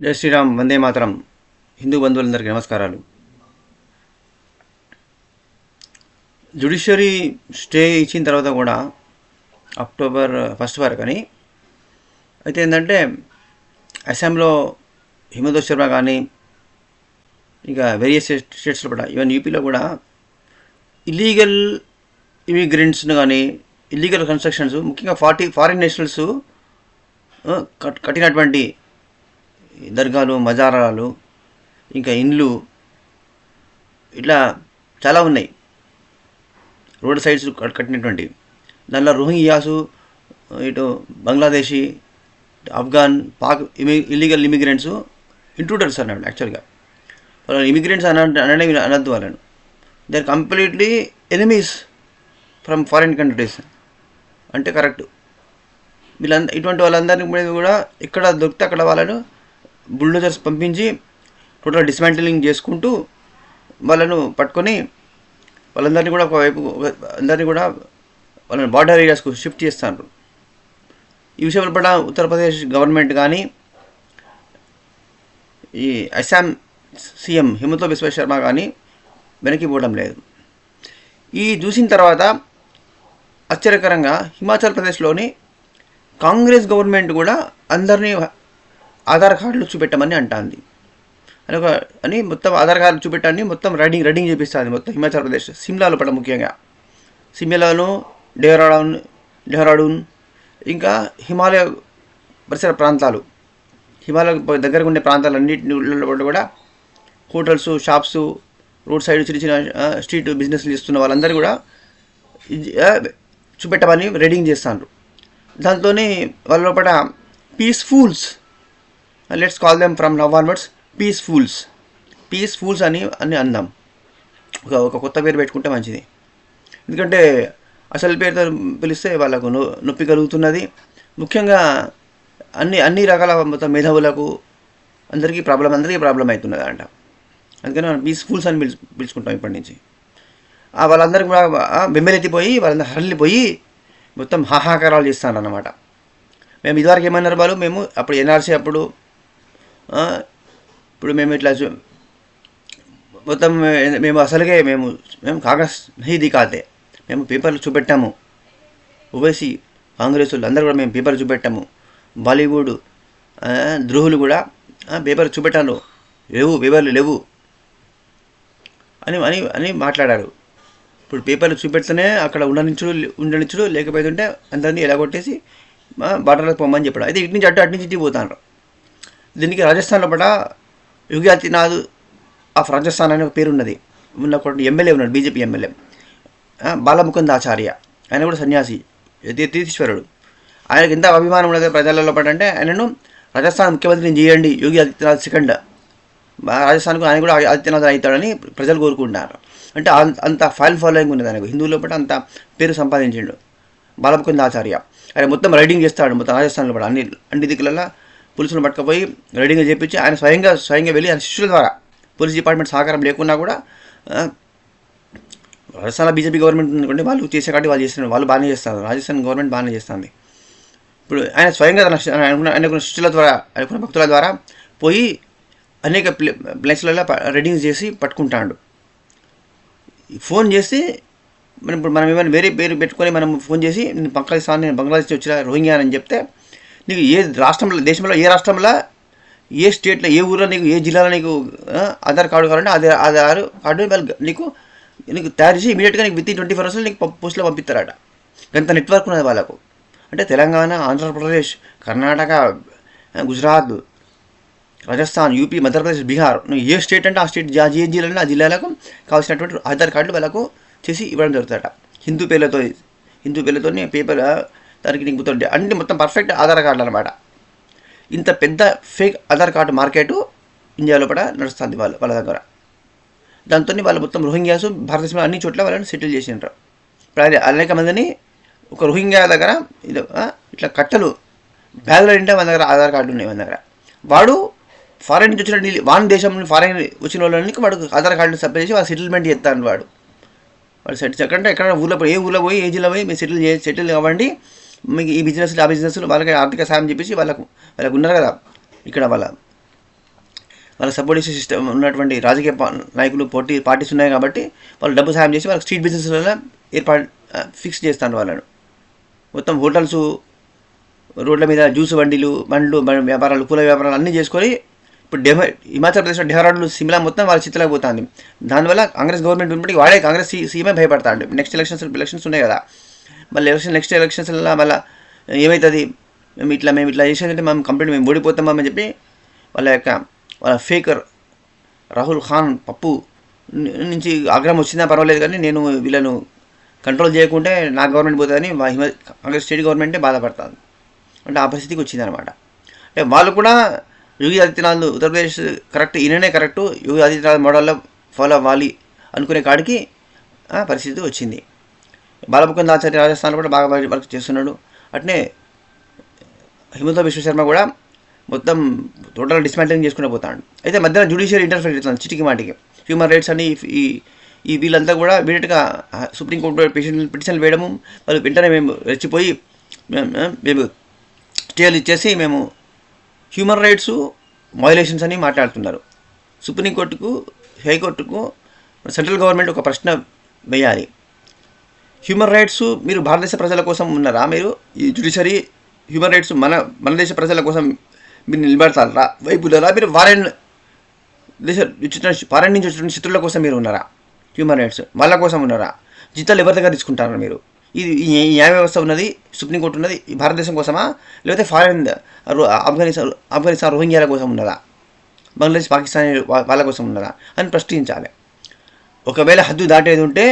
జై శ్రీరామ్, వందే మాతరం. హిందూ బంధువులందరికీ నమస్కారాలు. జ్యుడిషియరీ స్టే ఇచ్చిన తర్వాత కూడా అక్టోబర్ 1 వరకు అని అయితే ఏంటంటే అస్సాంలో హిమంత శర్మ కానీ ఇంకా వేరియస్ స్టేట్స్లో కూడా ఈవెన్ యూపీలో కూడా ఇల్లీగల్ ఇమిగ్రెంట్స్ను కానీ ఇల్లీగల్ కన్స్ట్రక్షన్స్ ముఖ్యంగా ఫారిన్ నేషనల్స్ కట్టినటువంటి దర్గాలు, మజారాలు, ఇంకా ఇండ్లు ఇట్లా చాలా ఉన్నాయి రోడ్ సైడ్స్ కట్టినటువంటివి. దానిలో రోహింగ్యాసు, ఇటు Bangladeshi, Afghan, Pak illegal immigrants intruders అన్నాడు. యాక్చువల్గా వాళ్ళని ఇమిగ్రెంట్స్ అనద్దు వాళ్ళను. They are completely enemies from foreign countries అంటే కరెక్ట్. ఇటువంటి వాళ్ళందరినీ కూడా ఎక్కడ దొరికితే అక్కడ వాళ్ళను బుల్డోజర్స్ పంపించి టోటల్ డిస్మాంటిలింగ్ చేసుకుంటూ వాళ్ళను పట్టుకొని వాళ్ళందరినీ కూడా ఒకవైపు అందరినీ కూడా వాళ్ళని బార్డర్ ఏరియాస్కు షిఫ్ట్ చేస్తారు. ఈ విషయంలో పట్ల ఉత్తరప్రదేశ్ గవర్నమెంట్ కానీ ఈ అస్సాం సీఎం హిమంత బిశ్వ శర్మ కానీ వెనక్కి పోవడం లేదు. ఈ చూసిన తర్వాత ఆశ్చర్యకరంగా హిమాచల్ ప్రదేశ్లోని కాంగ్రెస్ గవర్నమెంట్ కూడా అందరినీ ఆధార్ కార్డులు చూపెట్టమని అంటుంది. అని మొత్తం ఆధార్ కార్డులు చూపెట్టని మొత్తం రైడింగ్ చేపిస్తుంది మొత్తం హిమాచల్ ప్రదేశ్. సిమ్లాలో పడ ముఖ్యంగా సిమ్లాను, డెహ్రాడూన్ ఇంకా హిమాలయ పరిసర ప్రాంతాలు, హిమాలయ దగ్గరకు ఉండే ప్రాంతాలన్నింటిలో కూడా హోటల్స్, షాప్స్, రోడ్ సైడ్ చిన్న చిన్న స్ట్రీట్ బిజినెస్లు చేస్తున్న వాళ్ళందరూ కూడా చూపెట్టమని రైడింగ్ చేస్తారు. దాంతో వాళ్ళ లోపల peacefuls, let's call them from now onwards peacefuls అని అందాం. ఒక కొత్త పేరు పెట్టుకుంటే మంచిది. ఎందుకంటే అసలు పేరుతో పిలిస్తే వాళ్ళకు నొప్పి కలుగుతున్నది. ముఖ్యంగా అన్ని రకాల మొత్తం మేధావులకు అందరికీ ప్రాబ్లం అవుతున్నది అంట. అందుకని మనం పీస్ఫుల్స్ అని పిలుచుకుంటాం ఇప్పటి నుంచి. వాళ్ళందరికీ కూడా బెంబెలెత్తిపోయి వాళ్ళందరూ హరలిపోయి మొత్తం హాహాకారాలు చేస్తాను అన్నమాట. మేము ఇదివరకు ఏమన్నారు వాళ్ళు, మేము అప్పుడు ఎన్ఆర్సీ అప్పుడు ఇప్పుడు మేము ఇట్లా మొత్తం మేము అసలుగే మేము కాంగ్రెస్ నహీ దిఖాతే, మేము పేపర్లు చూపెట్టాము. ఓవైసీ కాంగ్రెస్ వాళ్ళు అందరూ కూడా మేము పేపర్లు చూపెట్టాము. బాలీవుడ్ ద్రోహులు కూడా పేపర్లు చూపెట్టాను, పేపర్లు లేవు అని అని అని మాట్లాడారు. ఇప్పుడు పేపర్లు చూపెడితేనే అక్కడ ఉండనిచ్చుడు లేకపోతుంటే అందరినీ ఎలా కొట్టేసి బార్డర్లకు పొమ్మని చెప్పడం. అయితే ఇటు నుంచి అటు నుంచి ఇటు పోతాను. దీనికి రాజస్థాన్లో పట యోగి ఆదిత్యనాథ్ ఆఫ్ రాజస్థాన్ అనే ఒక పేరు ఉన్నది. ఒక ఎమ్మెల్యే ఉన్నాడు, బీజేపీ ఎమ్మెల్యే బాలముకుంద్ ఆచార్య. ఆయన కూడా సన్యాసి, తీర్థీశ్వరుడు. ఆయనకు ఎంత అభిమానం ఉన్నది ప్రజలలో పట అంటే ఆయనను రాజస్థాన్ ముఖ్యమంత్రిని చేయండి యోగి ఆదిత్యనాథ్ సెకండ్, రాజస్థాన్కు ఆయన కూడా ఆదిత్యనాథ్ అవుతాడని ప్రజలు కోరుకుంటున్నారు. అంటే అంత ఫాలోయింగ్ ఉన్నది ఆయనకు. హిందువుల్లో పట అంత పేరు సంపాదించిండు బాలముకుంద్ ఆచార్య. ఆయన మొత్తం రైడింగ్ చేస్తాడు మొత్తం రాజస్థాన్లో పట అన్ని దిక్కులలో పోలీసులను పట్టుకుపోయి రైడింగ్ చేయించి ఆయన స్వయంగా వెళ్ళి ఆయన శిష్యుల ద్వారా, పోలీస్ డిపార్ట్మెంట్ సహకారం లేకున్నా కూడా రాజస్థాన్లో బీజేపీ గవర్నమెంట్ అనుకోండి, వాళ్ళు చేసే కాబట్టి వాళ్ళు చేస్తున్నారు, వాళ్ళు బాగానే చేస్తారు, రాజస్థాన్ గవర్నమెంట్ బాగానే చేస్తుంది. ఇప్పుడు ఆయన స్వయంగా ఆయనకున్న శిష్యుల ద్వారా, ఆయనకున్న భక్తుల ద్వారా పోయి అనేక ప్లేస్లలో రైడింగ్ చేసి పట్టుకుంటాడు. ఫోన్ చేసి మనం ఏమైనా వేరే పేరు పెట్టుకొని మనం ఫోన్ చేసి నేను బంగ్లాదేశ్ వచ్చిన రోహింగ్యా అని చెప్తే, నీకు ఏ రాష్ట్రంలో, దేశంలో ఏ రాష్ట్రంలో, ఏ స్టేట్లో, ఏ ఊరిలో, నీకు ఏ జిల్లాలో నీకు ఆధార్ కార్డు కావాలంటే ఆధార్ కార్డు వాళ్ళు నీకు తయారు చేసి ఇమీడియట్గా నీకు విత్ ఇన్ 24 hours నీకు పోస్టులో పంపిస్తారట. ఎంత నెట్వర్క్ ఉన్నది వాళ్ళకు. అంటే తెలంగాణ, ఆంధ్రప్రదేశ్, కర్ణాటక, గుజరాత్, రాజస్థాన్, యూపీ, మధ్యప్రదేశ్, బీహార్, నువ్వు ఏ స్టేట్ అంటే ఆ స్టేట్, ఏ జిల్లాలో ఆ జిల్లాలకు కావాల్సినటువంటి ఆధార్ కార్డులు వాళ్ళకు చేసి ఇవ్వడం జరుగుతుందట. హిందూ పేర్లతో పేపర్ దానికి నీకు అన్ని మొత్తం పర్ఫెక్ట్ ఆధార్ కార్డులు అనమాట. ఇంత పెద్ద ఫేక్ ఆధార్ కార్డు మార్కెట్ ఇండియాలో కూడా నడుస్తుంది వాళ్ళ దగ్గర. దాంతో వాళ్ళు మొత్తం రోహింగ్యాస్ భారతదేశంలో అన్ని చోట్ల వాళ్ళని సెటిల్ చేసినారు. ఇప్పుడు అనేక మందిని ఒక రోహింగ్యా దగ్గర ఇట్లా కట్టలు బ్యాగులు నిండా మన దగ్గర ఆధార్ కార్డు ఉన్నాయి మన దగ్గర. వాడు ఫారెన్ నుంచి వచ్చిన వాని దేశం ఫారెన్ వచ్చిన వాళ్ళని వాడు ఆధార్ కార్డుని సప్లై చేసి వాళ్ళు సెటిల్మెంట్ చేస్తాను. వాడు ఎక్కడంటే ఎక్కడ ఏ ఊళ్ళో పోయి ఏ జిల్లా పోయి మీరు సెటిల్ అవ్వండి, మీకు ఈ బిజినెస్లు ఆ బిజినెస్లు వాళ్ళకి ఆర్థిక సాయం చెప్పేసి వాళ్ళకు ఉన్నారు కదా ఇక్కడ వాళ్ళ వాళ్ళకి సపోర్ట్ చేసే సిస్టమ్ ఉన్నటువంటి రాజకీయ నాయకులు పార్టీస్ ఉన్నాయి కాబట్టి వాళ్ళు డబ్బు సాయం చేసి వాళ్ళకి స్ట్రీట్ బిజినెస్లలో ఏర్పాటు ఫిక్స్ చేస్తాను వాళ్ళను. మొత్తం హోటల్స్, రోడ్ల మీద జ్యూస్ బండ్లు వ్యాపారాలు, పూల వ్యాపారాలు అన్నీ చేసుకొని ఇప్పుడు హిమాచల్ ప్రదేశ్లో డెహ్రాడూన్, సిమ్లా మొత్తం వాళ్ళ చిత్తులకు పోతుంది. దానివల్ల కాంగ్రెస్ గవర్నమెంట్ ఉన్నప్పటికీ వాడే కాంగ్రెస్ సీఎమే భయపడతాడు. నెక్స్ట్ ఎలక్షన్స్ ఉన్నాయి కదా, మళ్ళీ నెక్స్ట్ ఎలక్షన్స్లో మళ్ళీ ఏమవుతుంది, మేము ఇట్లా చేసేదంటే మేము ఓడిపోతామని చెప్పి వాళ్ళ ఫేకర్ రాహుల్ ఖాన్ పప్పు నుంచి ఆగ్రహం వచ్చిందా పర్వాలేదు కానీ నేను వీళ్ళను కంట్రోల్ చేయకుంటే నా గవర్నమెంట్ పోతుందని కాంగ్రెస్ స్టేట్ గవర్నమెంటే బాధపడుతుంది. అంటే ఆ పరిస్థితికి వచ్చిందనమాట. అంటే వాళ్ళు కూడా యోగి ఆదిత్యనాథ్ ఉత్తరప్రదేశ్ కరెక్ట్, ఈయననే కరెక్టు, యోగి ఆదిత్యనాథ్ మోడల్లో ఫాలో అవ్వాలి అనుకునే కాడికి పరిస్థితి వచ్చింది. బాలముకుంద్ ఆచార్య రాజస్థాన్లో కూడా బాగా వర్క్ చేస్తున్నాడు. అట్నే హిమంత బిశ్వ శర్మ కూడా మొత్తం టోటల్ డిస్మాంటిలింగ్ చేసుకుని పోతాడు. అయితే మధ్యన జ్యుడిషియల్ ఇంటర్ఫియర్ అవుతుంది చిటికి మాటికి. హ్యూమన్ రైట్స్ అని ఈ వీళ్ళంతా కూడా ఇమీడియట్గా సుప్రీంకోర్టు పిటిషన్లు వేయడము, వాళ్ళు వెంటనే మేము రెచ్చిపోయి మేము స్టేలు ఇచ్చేసి మేము హ్యూమన్ రైట్స్ వయలేషన్స్ అని మాట్లాడుతున్నారు. సుప్రీంకోర్టుకు, హైకోర్టుకు సెంట్రల్ గవర్నమెంట్ ఒక ప్రశ్న వేయాలి. హ్యూమన్ రైట్స్ మీరు భారతదేశ ప్రజల కోసం ఉన్నారా? మీరు ఈ జ్యుడిషియరీ హ్యూమన్ రైట్స్ మన దేశ ప్రజల కోసం మీరు నిలబడతారా వైపులరా? మీరు ఫారెన్ నుంచి వచ్చిన శత్రువుల కోసం మీరు ఉన్నారా? హ్యూమన్ రైట్స్ వాళ్ళ కోసం ఉన్నారా? జీతాలు ఎవరి దగ్గర తీసుకుంటారా మీరు? ఇది ఈ న్యాయ వ్యవస్థ ఉన్నది, సుప్రీంకోర్టు ఉన్నది ఈ భారతదేశం కోసమా, లేకపోతే ఫారెన్ ఆఫ్ఘనిస్తాన్ రోహింగ్యాల కోసం ఉన్నదా, బంగ్లాదేశ్ పాకిస్తాన్ వాళ్ళ కోసం ఉన్నదా అని ప్రశ్నించాలి. ఒకవేళ హద్దు దాటేది ఉంటే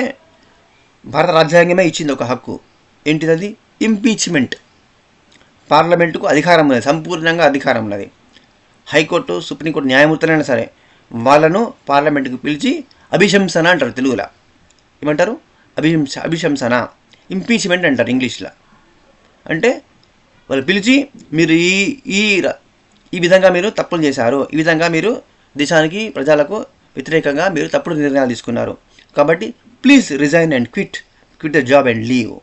భారత రాజ్యాంగమే ఇచ్చింది ఒక హక్కు, ఏంటిది? ఇంపీచ్మెంట్. పార్లమెంటుకు అధికారం ఉన్నది, సంపూర్ణంగా అధికారం ఉన్నది. హైకోర్టు, సుప్రీంకోర్టు న్యాయమూర్తులైనా సరే వాళ్ళను పార్లమెంటుకు పిలిచి అభిశంసన అంటారు తెలుగులో. ఏమంటారు? అభిశంసన. ఇంపీచ్మెంట్ అంటారు ఇంగ్లీష్లో. అంటే వాళ్ళు పిలిచి మీరు ఈ విధంగా మీరు తప్పులు చేశారు, ఈ విధంగా మీరు దేశానికి ప్రజలకు వ్యతిరేకంగా మీరు తప్పుడు నిర్ణయాలు తీసుకున్నారు, కాబట్టి please resign and quit the job and leave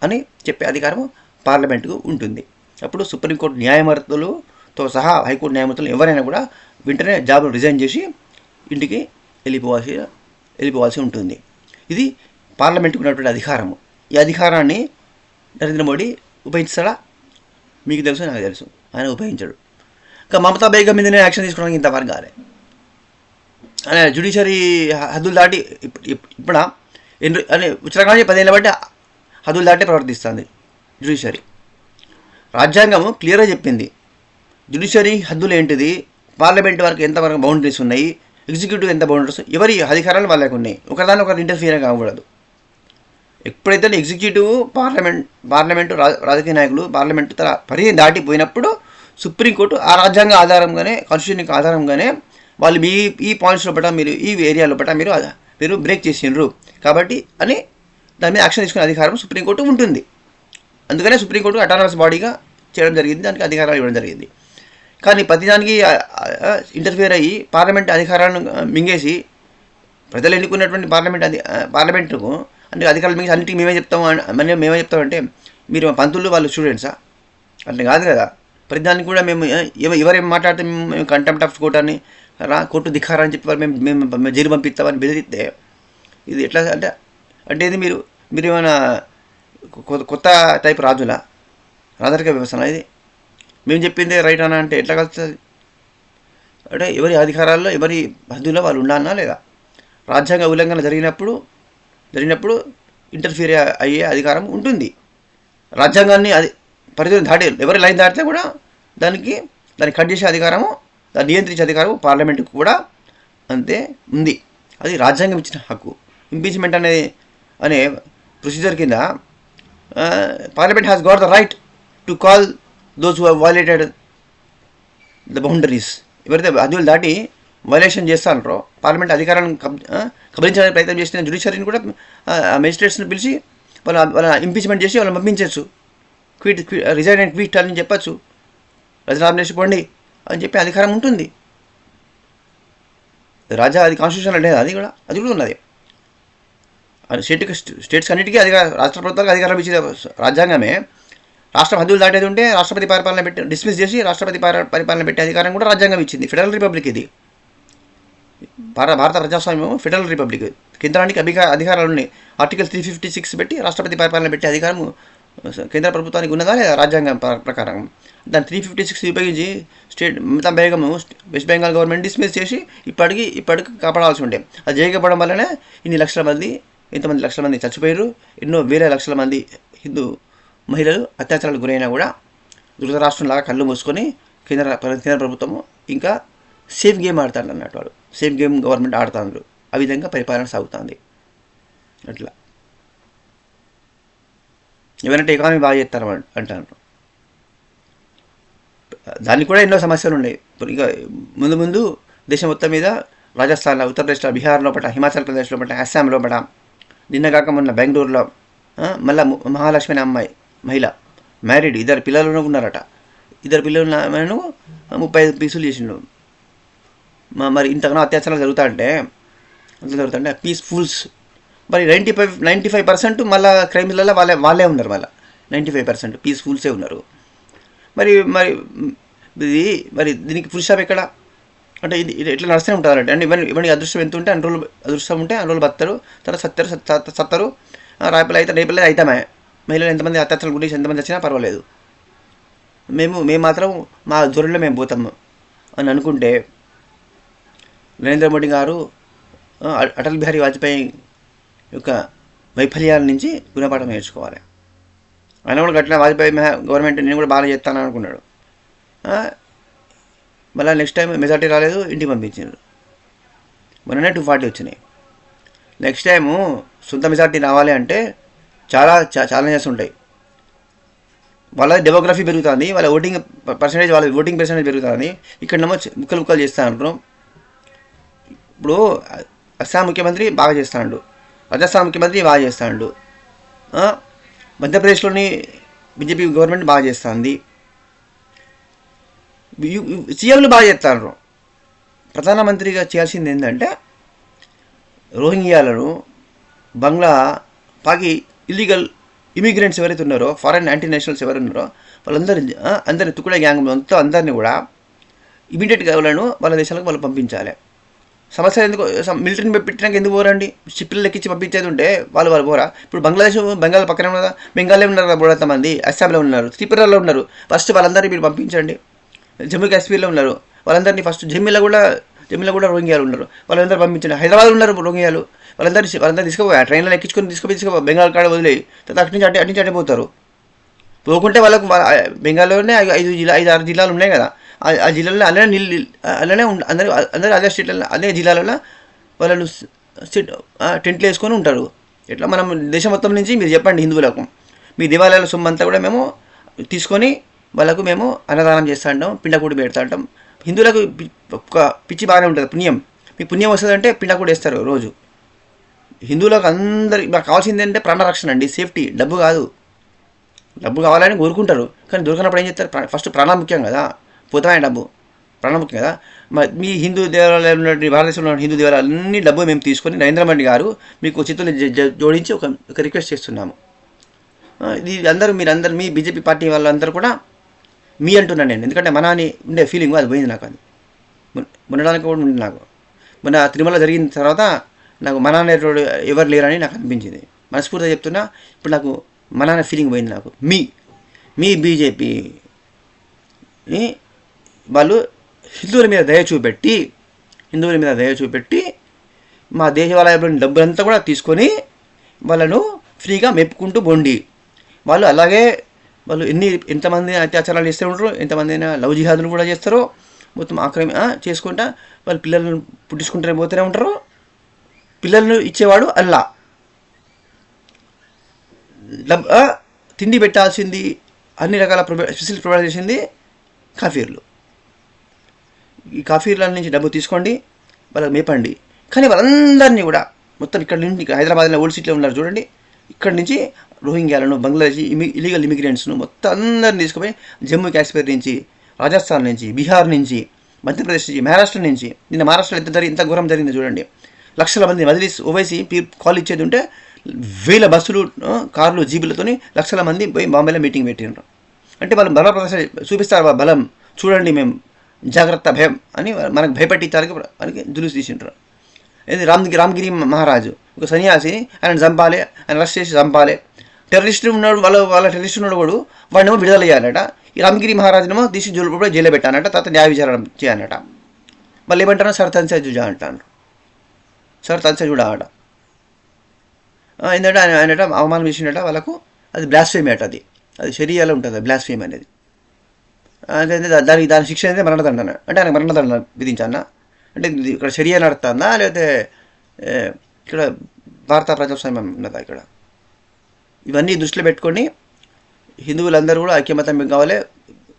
అని చెప్పే అధికారం పార్లమెంటుకు ఉంటుంది. అప్పుడు సుప్రీంకోర్టు న్యాయమూర్తులతో సహా హైకోర్టు న్యాయమూర్తులు ఎవరైనా కూడా వెంటనే జాబ్ను రిజైన్ చేసి ఇంటికి వెళ్ళిపోవాల్సి ఉంటుంది. ఇది పార్లమెంటుకు ఉన్నటువంటి అధికారము. ఈ అధికారాన్ని నరేంద్ర మోడీ ఉపయోగిస్తాడా? మీకు తెలుసు, నాకు తెలుసు, ఆయన ఉపయోగించాడు. ఇంకా మమతా బేగం మీదనే యాక్షన్ తీసుకోవడానికి ఇంతవరకు కాలే. ఆయన జ్యుడిషియరీ హద్దులు దాటి ఇప్పుడు అని ఉత్తరాఖండ్ 10 ఏళ్ళ బట్టి హద్దులు దాటే ప్రవర్తిస్తుంది జ్యుడిషియరీ. రాజ్యాంగము క్లియర్గా చెప్పింది జ్యుడిషియరీ హద్దులు ఏంటిది, పార్లమెంట్ వరకు ఎంతవరకు బౌండరీస్ ఉన్నాయి, ఎగ్జిక్యూటివ్ ఎంత బౌండరీస్, ఎవరి అధికారాలు వాళ్ళకు ఉన్నాయి, ఒకదాని ఒకరు ఇంటర్ఫియర్ కాకూడదు. ఎప్పుడైతే ఎగ్జిక్యూటివ్ పార్లమెంటు రాజకీయ నాయకులు పార్లమెంటు తన పరిధి దాటిపోయినప్పుడు సుప్రీంకోర్టు ఆ రాజ్యాంగ ఆధారంగానే, కాన్స్టిట్యూషన్కి ఆధారంగానే వాళ్ళు ఈ పాయింట్స్ లోపల మీరు ఈ ఏరియా లోపల మీరు బ్రేక్ చేసిండ్రు కాబట్టి అని దాని మీద యాక్షన్ తీసుకునే అధికారం సుప్రీంకోర్టు ఉంటుంది. అందుకనే సుప్రీంకోర్టు అటానమస్ బాడీగా చేయడం జరిగింది, దానికి అధికారాలు ఇవ్వడం జరిగింది. కానీ ప్రతిదానికి ఇంటర్ఫియర్ అయ్యి పార్లమెంట్ అధికారాలను మింగేసి ప్రజలు ఎన్నుకున్నటువంటి పార్లమెంటుకు అంటే అధికారులు మింగేసి అన్నింటికి మేమే చెప్తామంటే మీరు పంతులు వాళ్ళు స్టూడెంట్సా? అంటే కాదు కదా. ప్రతిదానికి కూడా మేము ఎవరేం మాట్లాడితే మేము కంటెంప్ట్ ఆఫ్ కోర్ట్ అని కోర్టు ధిక్కారా అని చెప్పి మేము జైలు పంపిస్తామని బెదిరిస్తే ఇది ఎట్లా అంటే ఇది మీరు ఏమైనా కొత్త టైప్ రాజరిక వ్యవస్థనా ఇది? మేము చెప్పిందే రైట్ అన్నా అంటే ఎట్లా కలుస్తుంది? అంటే ఎవరి అధికారాల్లో ఎవరి హద్దులో వాళ్ళు ఉండాలన్నా లేదా? రాజ్యాంగ ఉల్లంఘన జరిగినప్పుడు ఇంటర్ఫియర్ అయ్యే అధికారం ఉంటుంది. రాజ్యాంగాన్ని పరిధిని దాటి ఎవరి లైన్ దాటితే కూడా దాన్ని కట్ చేసే అధికారము, దాన్ని నియంత్రించే అధికారం పార్లమెంటుకు కూడా అంతే ఉంది. అది రాజ్యాంగం ఇచ్చిన హక్కు. ఇంపీచ్మెంట్ అనే ప్రొసీజర్ కింద parliament has got the right to call those who have violated the boundaries. ఎవరైతే హద్దులు దాటి వైలేషన్ చేస్తారో పార్లమెంట్ అధికారాన్ని కబలించడానికి ప్రయత్నం చేసిన జ్యుడిషియరీని కూడా మెజిస్ట్రేట్స్ని పిలిచి వాళ్ళ ఇంపీచ్మెంట్ చేసి వాళ్ళని పంపించవచ్చు. రిజైన్ అండ్ క్విట్ అని చెప్పచ్చు, రాజీనామా చేసిపోండి అని చెప్పి అధికారం ఉంటుంది. అది కాన్స్టిట్యూషన్ లేదు, అది కూడా ఉన్నది. స్టేట్స్ అన్నిటికీ రాష్ట్ర ప్రభుత్వాలకు అధికారం ఇచ్చే రాజ్యాంగమే. రాష్ట్రం హద్దులు దాటేది ఉంటే రాష్ట్రపతి పరిపాలన డిస్మిస్ చేసి రాష్ట్రపతి పరిపాలన పెట్టే అధికారం కూడా రాజ్యాంగం ఇచ్చింది. ఫెడరల్ రిపబ్లిక్ ఇది. భారత ప్రజాస్వామ్యం ఫెడరల్ రిపబ్లిక్, కేంద్రానికి అధికారాలు ఉన్నాయి. ఆర్టికల్ 356 పెట్టి రాష్ట్రపతి పరిపాలన పెట్టే అధికారం కేంద్ర ప్రభుత్వానికి ఉన్నదా లేదా రాజ్యాంగం ప్రకారం? దాని 356 ఉపయోగించి Mamata Begum west Bengal government dismiss చేసి ఇప్పటికి కాపాడాల్సి ఉండే. అది చేయకపోవడం వల్లనే ఇన్ని లక్షల మంది, ఎంతమంది లక్షల మంది చచ్చిపోయారు. ఎన్నో వేల లక్షల మంది హిందూ మహిళలు అత్యాచారాలకు గురైనా కూడా ధృతరాష్ట్రంలాగా కళ్ళు మూసుకొని కేంద్ర ప్రభుత్వము ఇంకా సేఫ్ గేమ్ ఆడతాడు అన్నట్టు. వాడు సేఫ్ గేమ్ గవర్నమెంట్ ఆడుతాడు. ఆ విధంగా పరిపాలన సాగుతుంది. అట్లా ఎవరంటే ఎకానమీ బాగా చేస్తారు అంటారు. దానికి కూడా ఎన్నో సమస్యలు ఉన్నాయి. ఇక ముందు దేశం మొత్తం మీద రాజస్థాన్లో, ఉత్తరప్రదేశ్లో, బీహార్ లోపల, హిమాచల్ ప్రదేశ్ లోపల, అస్సాం లోపల, నిన్న కాక మొన్న బెంగళూరులో మళ్ళీ మహాలక్ష్మి అనే అమ్మాయి మహిళ మ్యారీడ్, 2 పిల్లలు ఉన్నారట. 2 పిల్లలు 35 పీసులు చేసిండు. మరి ఇంతకన్నా అత్యాచారాలు జరుగుతుంటే పీస్ఫుల్స్ మరి 95% మళ్ళీ క్రైమ్లలో వాళ్ళే ఉన్నారు. మళ్ళీ 95% పీస్ఫుల్సే ఉన్నారు. మరి దీనికి ఫుల్ స్టాప్ ఎక్కడ అంటే ఇది ఎట్లా నడుస్తూనే ఉంటారంటే అంటే ఇవన్నీ అదృష్టం ఎంత ఉంటే అన్ని రోజులు అదృష్టం ఉంటే అన్ని రోజులు బతారు, తర్వాత సత్తరు. రేపలేదు అయితామే. మహిళలు ఎంతమంది అత్యాచారాల గురించి ఎంతమంది వచ్చినా పర్వాలేదు, మేము మాత్రం మా ధోరణిలో మేము పోతాము అని అనుకుంటే నరేంద్ర మోడీ గారు అటల్ బిహారీ వాజ్పేయి యొక్క వైఫల్యాల నుంచి గుణపాఠం నేర్చుకోవాలి. ఆయన కూడా గట్టిన వాజ్పేయి గవర్నమెంట్ నేను కూడా బాగా చేస్తానని అనుకున్నాడు. మళ్ళీ నెక్స్ట్ టైం మెజార్టీ రాలేదు, ఇంటికి పంపించారు. మొన్ననే 240 వచ్చినాయి. నెక్స్ట్ టైము సొంత మెజార్టీ రావాలి అంటే చాలా ఛాలెంజెస్ ఉంటాయి. వాళ్ళ డెమోగ్రఫీ పెరుగుతుంది, వాళ్ళ ఓటింగ్ పర్సెంటేజ్ పెరుగుతుంది. ఇక్కడనేమో ముక్కలు చేస్తూ ఉంటారు. ఇప్పుడు అస్సాం ముఖ్యమంత్రి బాగా చేస్తాడు, రాజస్థాన్ ముఖ్యమంత్రి బాగా చేస్తాడు, మధ్యప్రదేశ్లోని బీజేపీ గవర్నమెంట్ బాగా చేస్తుంది, సీఎంలు బాగా చేస్తారు. ప్రధానమంత్రిగా చేయాల్సింది ఏంటంటే రోహింగ్యాలను, పాకి ఇల్లీగల్ ఇమిగ్రెంట్స్ ఎవరైతే ఉన్నారో, ఫారెన్ యాంటీ నేషనల్స్ ఎవరు ఉన్నారో అందరిని తుకుడే గ్యాంగ్ మొత్తం అందరినీ కూడా ఇమీడియట్గా వాళ్ళ దేశాలకు వాళ్ళు పంపించాలి. సమస్య ఎందుకు మిలిటరీని పెట్టినాక ఎందుకు పోరండి? షిప్లు లెక్కించి పంపించేది ఉంటే వాళ్ళు పోరా? ఇప్పుడు బెంగాల్ పక్కనే ఉన్నదా? బెంగాల్లో ఉన్నారు బోడంత మంది, అస్సాంలో ఉన్నారు, త్రిపురలో ఉన్నారు. ఫస్ట్ వాళ్ళందరినీ మీరు పంపించండి. జమ్మూ కాశ్మీర్లో ఉన్నారు, వాళ్ళందరినీ ఫస్ట్ జమ్మీలో కూడా రోహింగ్యాలు ఉన్నారు, వాళ్ళందరూ పంపించండి. హైదరాబాద్లో ఉన్నారు రోహింగ్యాలు, వాళ్ళందరూ తీసుకుపోయా ట్రైన్లో ఎక్కించుకొని బెంగాల్ కాడ వదిలేయి. తర్వాత అటు నుంచి అడిపోతారు. పోకుంటే వాళ్ళకు బెంగాల్లోనే 5-6 జిల్లాలు ఉన్నాయి కదా, ఆ జిల్లాలో అలానే అందరూ అదే స్టేట్లలో అదే జిల్లాలలో వాళ్ళు టెంట్లు వేసుకొని ఉంటారు. ఇట్లా మనం దేశం మొత్తం నుంచి మీరు చెప్పండి హిందువులకు, మీ దేవాలయాల సొమ్ము అంతా కూడా మేము తీసుకొని వాళ్ళకు మేము అన్నదానం చేస్తూ ఉంటాం, పిండకూడి పెడతా ఉంటాం. హిందువులకు ఒక పిచ్చి బాగానే ఉంటుంది, పుణ్యం. మీకు పుణ్యం వస్తుందంటే పిండకూడి వేస్తారు రోజు. హిందువులకు అందరికి మాకు కావాల్సింది ఏంటంటే ప్రాణరక్షణ అండి, సేఫ్టీ. డబ్బు కాదు, డబ్బు కావాలని కోరుకుంటారు కానీ దొరికినప్పుడు ఏం చేస్తారు? ఫస్ట్ ప్రాణం ముఖ్యం కదా, పోతామే డబ్బు, ప్రాణం ముఖ్యం కదా. మీ హిందూ దేవాలయాలు ఉన్న భారతదేశంలో ఉన్న హిందూ దేవాలయాలు అన్ని డబ్బు మేము తీసుకొని నరేంద్ర మోడీ గారు మీకు చిత్తులు జోడించి ఒక రిక్వెస్ట్ చేస్తున్నాము. ఇది మీరందరూ మీ బీజేపీ పార్టీ వాళ్ళందరూ కూడా మీ అంటున్నాను నేను, ఎందుకంటే మన అని ఉండే ఫీలింగ్ అది పోయింది నాకు. అది ఉండడానికి కూడా ఉంది నాకు. మొన్న తిరుమల జరిగిన తర్వాత నాకు మన అనేటోడు ఎవరు లేరని నాకు అనిపించింది. మనస్ఫూర్తిగా చెప్తున్నా, ఇప్పుడు నాకు మన అనే ఫీలింగ్ పోయింది నాకు. మీ బీజేపీ వాళ్ళు హిందువుల మీద దయ చూపెట్టి మా దేవాలయంలోని డబ్బులంతా కూడా తీసుకొని వాళ్ళను ఫ్రీగా మెప్పుకుంటూ బొండి. వాళ్ళు ఎంతమంది అత్యాచారాలు చేస్తూ ఉంటారు, ఎంతమంది అయినా లవ్ జిహాదులు కూడా చేస్తారో, మొత్తం చేసుకుంటా వాళ్ళు పిల్లలను పుట్టించుకుంటూనే పోతూనే ఉంటారు. పిల్లలను ఇచ్చేవాడు అల్లా, తిండి పెట్టాల్సింది, అన్ని రకాల ఫెసిలిటీ ప్రొవైడ్ చేసింది కాఫీర్లు. ఈ కాఫీర్ల నుంచి డబ్బు తీసుకోండి, వాళ్ళకి మేపండి. కానీ వాళ్ళందరినీ కూడా మొత్తం ఇక్కడ నుంచి హైదరాబాద్లో ఓల్డ్ సిటీలో ఉన్నారు చూడండి, ఇక్కడ నుంచి రోహింగ్యాలను, బంగ్లాదేశ్ ఇల్లీగల్ ఇమిగ్రెంట్స్ను మొత్తం అందరిని తీసుకుపోయి జమ్మూ కాశ్మీర్ నుంచి, రాజస్థాన్ నుంచి, బీహార్ నుంచి, మధ్యప్రదేశ్ నుంచి, మహారాష్ట్ర నుంచి, నిన్న మహారాష్ట్రలో ఎంత ఘోరం జరిగిందో చూడండి. లక్షల మంది మజ్లిస్ ఓవైసీ కాల్ ఇచ్చేది ఉంటే 1000 బస్సులు, కార్లు, జీబులతోని లక్షల మంది పోయి బాంబేలో మీటింగ్ పెట్టినారు. అంటే వాళ్ళు బల ప్రదర్శన చూపిస్తారు, బలం చూడండి మేము జాగ్రత్త భయం అని మనకు భయపెట్టించడానికి మనకి జులుసు తీసింటారు. ఇది రామగిరి మహారాజు ఒక సన్యాసిని ఆయన చంపాలి, ఆయన అరెస్ట్ చేసి చంపాలి. టెర్రరిస్ట్ ఉన్నాడు, వాళ్ళ టెర్రరిస్ట్ ఉన్నాడు కూడా వాడినేమో విడుదల చేయాలట. ఈ రామగిరి మహారాజునేమో తీసి జైలు పెట్టానట, తర్వాత న్యాయ విచారణ చేయాలట. మళ్ళీ ఏమంటారు, సర్ తన్సే జుజా అంటాను, సర్ తన్సే జుడా ఆట. ఏంటంటే ఆయనట అవమానం చేసినట వాళ్ళకు, అది బ్లాస్ఫేమి అట. అది షరియాలో ఉంటుంది బ్లాస్ఫేమి అనేది. అదే దాని శిక్ష అయితే మరణదండన. అంటే ఆయన మరణదండన విధించానా అంటే ఇక్కడ షరియా నడుస్తుందా లేకపోతే ఇక్కడ భారత ప్రజాస్వామ్యం ఉన్నదా? ఇక్కడ ఇవన్నీ దృష్టిలో పెట్టుకొని హిందువులందరూ కూడా ఐక్యమతం కావాలి.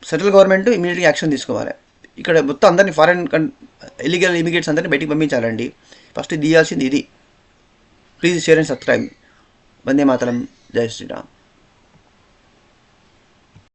సెంట్రల్ గవర్నమెంట్ ఇమీడియట్గా యాక్షన్ తీసుకోవాలి. ఇక్కడ మొత్తం అందరినీ ఫారెన్ ఇల్లీగల్ ఇమిగ్రేట్స్ అందరినీ బయటికి పంపించాలండి. ఫస్ట్ తీయాల్సింది ఇది. Please share and subscribe. Vande Mataram. Jai Sriram.